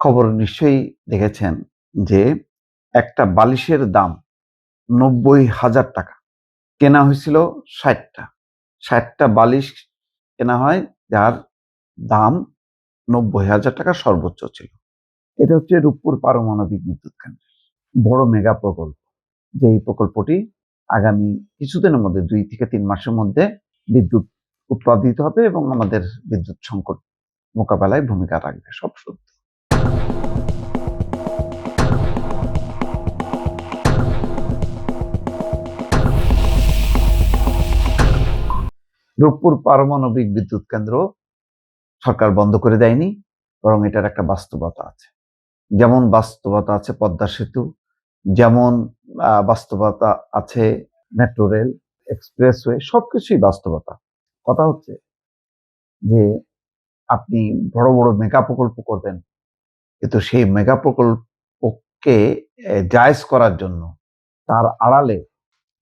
খবর নিশ্চয়ই দেখেছেন যে একটা বালিশের দাম ৯০,০০০ টাকা। কেনা হয়েছিল ৬০টা। ৬০টা বালিশ কেনা হয় যার দাম ৯০,০০০ টাকা সর্বোচ্চ ছিল। এটা হচ্ছে রূপপুর পারমাণবিক বিদ্যুৎ কেন্দ্র, বড় মেগা প্রকল্প। যে এই প্রকল্পটি আগামী কিছুদিনের মধ্যে ২ থেকে ৩ মাসের মধ্যে বিদ্যুৎ উৎপাদিত হবে এবং আমাদের বিদ্যুৎ সংকট মোকাবেলায় ভূমিকা রাখবে। সব সত্য। রূপপুর পারমাণবিক বিদ্যুৎ কেন্দ্র সরকার বন্ধ করে দেয়নি, বরং এটার একটা বাস্তবতা আছে। যেমন বাস্তবতা আছে পদ্মা সেতু, যেমন বাস্তবতা আছে মেট্রো রেল, এক্সপ্রেসওয়ে, সবকিছুই বাস্তবতা। কথা হচ্ছে যে আপনি বড় বড় মেগা প্রকল্প করবেন, কিন্তু সেই মেগা প্রকল্পকে জায়েজ করার জন্য তার আড়ালে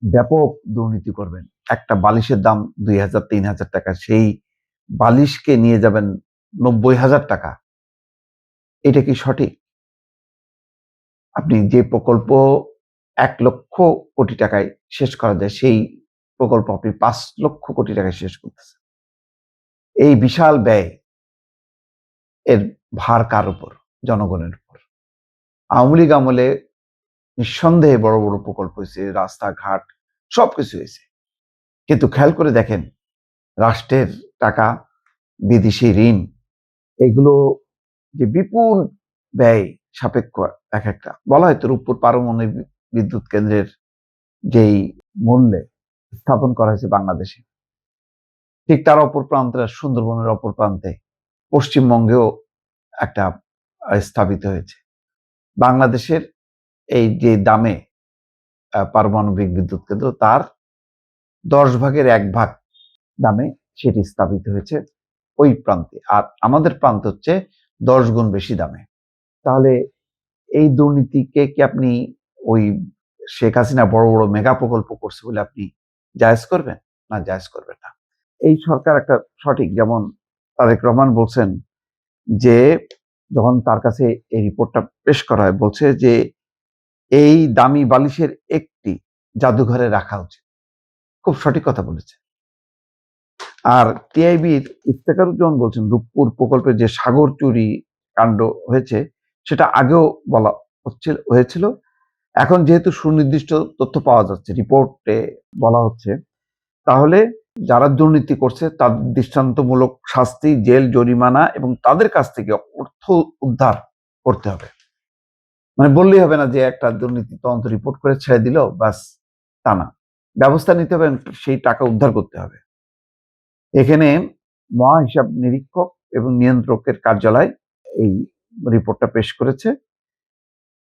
ব্যাপক দুর্নীতি করবেন। একটা বালিশের দাম ২,০০০, ৩,০০০ টাকা, সেই বালিশকে নিয়ে যাবেন ৯০,০০০ টাকা। এটা কি সঠিক? আপনি যে প্রকল্প ১,০০,০০,০০,০০,০০০ টাকায় শেষ করা যায়, সেই প্রকল্প আপনি ৫,০০,০০,০০,০০০ টাকায় শেষ করতেছেন। এই বিশাল ব্যয়, এর ভার কার উপর? জনগণের উপর। আওয়ামী লীগ আমলে নিঃসন্দেহে বড় বড় প্রকল্প হয়েছে, রাস্তাঘাট সবকিছু হয়েছে। কিন্তু খেয়াল করে দেখেন, রাষ্ট্রের টাকা, বিদেশি ঋণ, এগুলো যে বিপুল ব্যয় সাপেক্ষ একটা। বলা হয় তো রূপপুর পারমাণবিক বিদ্যুৎ কেন্দ্রের যেই মূল্যে স্থাপন করা হয়েছে বাংলাদেশে, ঠিক তার অপর প্রান্তে, সুন্দরবনের অপর প্রান্তে পশ্চিমবঙ্গেও একটা স্থাপিত হয়েছে। বাংলাদেশের এই যে দামে পারমাণবিক বিদ্যুৎ কেন্দ্র, তার ১০ ভাগের ১ ভাগ দামে সেটি স্থাপিত হয়েছে ওই প্রান্তে, আর আমাদের প্রান্ত হচ্ছে ১০ গুণ বেশি দামে। তাহলে এই দুর্নীতিকে কি আপনি ওই শেখ হাসিনা বড় বড় মেগা প্রকল্প করছে বলে আপনি জায়েজ করবেন? না, জায়েজ করবেন না। এই সরকার একটা সঠিক, যেমন তারেক রহমান বলছেন যে যখন তার কাছে এই রিপোর্টটা পেশ করা হয়, বলছে যে এই দামি বালিশের একটি জাদুঘরে রাখা উচিত। খুব সঠিক কথা বলেছে। আর টিআইবির ইফতেখারুজ্জামান বলছেন রূপপুর প্রকল্পে যে সাগর চুরি কাণ্ড হয়েছে সেটা আগেও বলা হয়েছিল। এখন যেহেতু সুনির্দিষ্ট তথ্য পাওয়া যাচ্ছে, রিপোর্টে বলা হচ্ছে, তাহলে যারা দুর্নীতি করছে তাদের দৃষ্টান্তমূলক শাস্তি, জেল, জরিমানা এবং তাদের কাছ থেকে অর্থ উদ্ধার করতে হবে। মানে বললেই হবে না যে একটা দুর্নীতি তদন্ত রিপোর্ট করে ছেড়ে দিল, বাস, তা না। ব্যবস্থা নিতে হবে, সেই টাকা উদ্ধার করতে হবে। এখানে মহা হিসাব নিরীক্ষক এবং নিয়ন্ত্রকের কার্যালয় এই রিপোর্টটা পেশ করেছে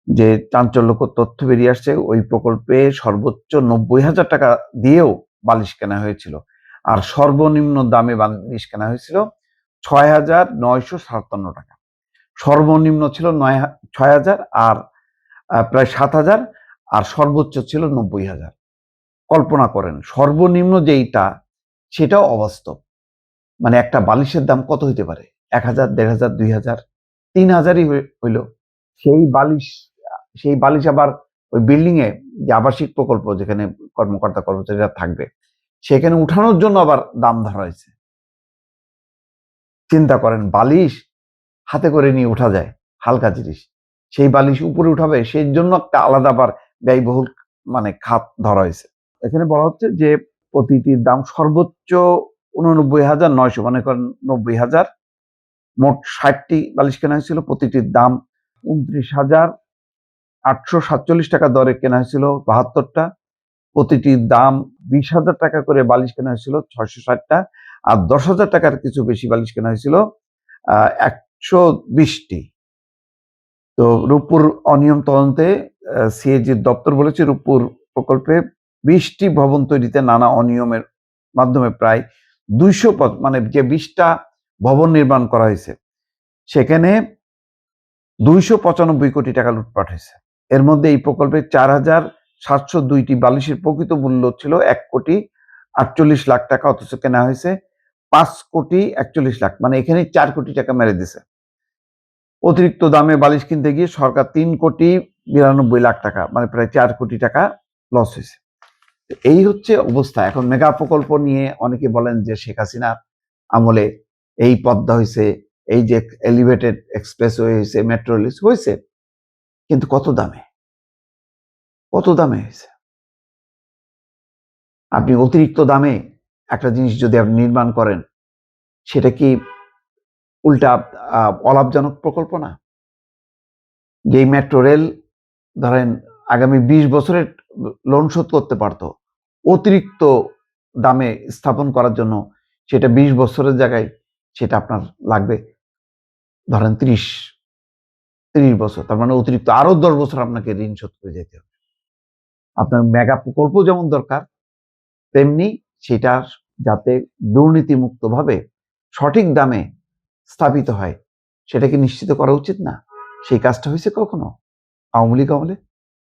যে চাঞ্চল্যকর তথ্য বেরিয়ে আসছে। ওই প্রকল্পে সর্বোচ্চ ৯০,০০০ টাকা দিয়েও বালিশ কেনা হয়েছিল, আর সর্বনিম্ন দামে বালিশ কেনা হয়েছিল ৬,৯৫৭ টাকা। সর্বনিম্ন ছিল ৬,০০০ আর প্রায় ৭,০০০, আর সর্বোচ্চ ছিল ৯০,০০০। কল্পনা করেন, সর্বনিম্ন যেইটা সেটাও অবাস্তব। মানে একটা বালিশের দাম কত হইতে পারে? ১,০০০, ১,৫০০, ২,০০০, ৩,০০০ই হইল। সেই বালিশ আবার ওই বিল্ডিং এ, যে আবাসিক প্রকল্প যেখানে কর্মকর্তা কর্মচারীরা থাকবে, সেখানে উঠানোর জন্য আবার দাম ধরা হয়েছে। চিন্তা করেন, বালিশ হাতে করে নিয়ে উঠা যায়, হালকা জিনিস, সেই বালিশ উপরে উঠাবে, সেই জন্য একটা আলাদা আবার ব্যয়বহুল খাত ধরা হয়েছে। এখানে বলা হচ্ছে যে প্রতিটির দাম সর্বোচ্চ ৮৯,৯০০, মনে করেন ৯০,০০০, মোট ৬০টি বালিশ কেনা হয়েছিল। প্রতিটির দাম ২৯,৮৪৭ টাকা দরে কেনা হয়েছিল ৭২টা। প্রতিটির দাম ২০,০০০ টাকা করে বালিশ কেনা হয়েছিল ৬৬০টা, আর ১০,০০০ টাকার কিছু বেশি বালিশ কেনা হয়েছিল ১২০টি। তো রূপপুর অনিয়ম তদন্তে সিএজির দপ্তর বলেছে রূপপুর প্রকল্পে ২০টি ভবন তৈরিতে নানা অনিয়মের মাধ্যমে প্রায় ২০০, মানে যে ২০টা ভবন নির্মাণ করা হয়েছে সেখানে ২৯৫ কোটি টাকা লুটপাট হয়েছে। এর মধ্যে এই প্রকল্পে ৪,৭০২টি বালিশের প্রকৃত মূল্য ছিল ১,৪৮,০০,০০০ টাকা, অথচ কেনা হয়েছে ৫,৪১,০০,০০০। মানে এখানে ৪ কোটি টাকা মেরে দিছে। অতিরিক্ত দামে বালিশ কিনতে গিয়ে সরকার ৩,৯২,০০,০০০ টাকা মানে প্রায় ৪ কোটি টাকা লস হয়েছে। এই হচ্ছে অবস্থা। এখন মেগা প্রকল্প নিয়ে অনেকে বলেন যে শেখ হাসিনার আমলে এই পদ্মা হয়েছে, এই যে এলিভেটেড এক্সপ্রেসওয়ে হয়েছে, মেট্রো রেল হয়েছে, কিন্তু কত দামে হয়েছে? আপনি অতিরিক্ত দামে একটা জিনিস যদি আপনি নির্মাণ করেন, সেটা কি উল্টা অলাভজনক প্রকল্প না? যে মেট্রো রেল ধরেন আগামী ২০ বছরের লোন শোধ করতে পারতো, অতিরিক্ত দামে স্থাপন করার জন্য সেটা ২০ বছরের জায়গায় সেটা আপনার লাগবে ধরেন ৩০ বছর। তার মানে অতিরিক্ত আরো ১০ বছর আপনাকে ঋণ শোধ করে যেতে হবে। আপনার মেগা প্রকল্প যেমন দরকার, তেমনি সেটার যাতে দুর্নীতিমুক্তভাবে সঠিক দামে স্থাপিত হয়, সেটাকে নিশ্চিত করা উচিত না? সেই কাজটা হয়েছে কখনো আওয়ামী লীগ আমলে?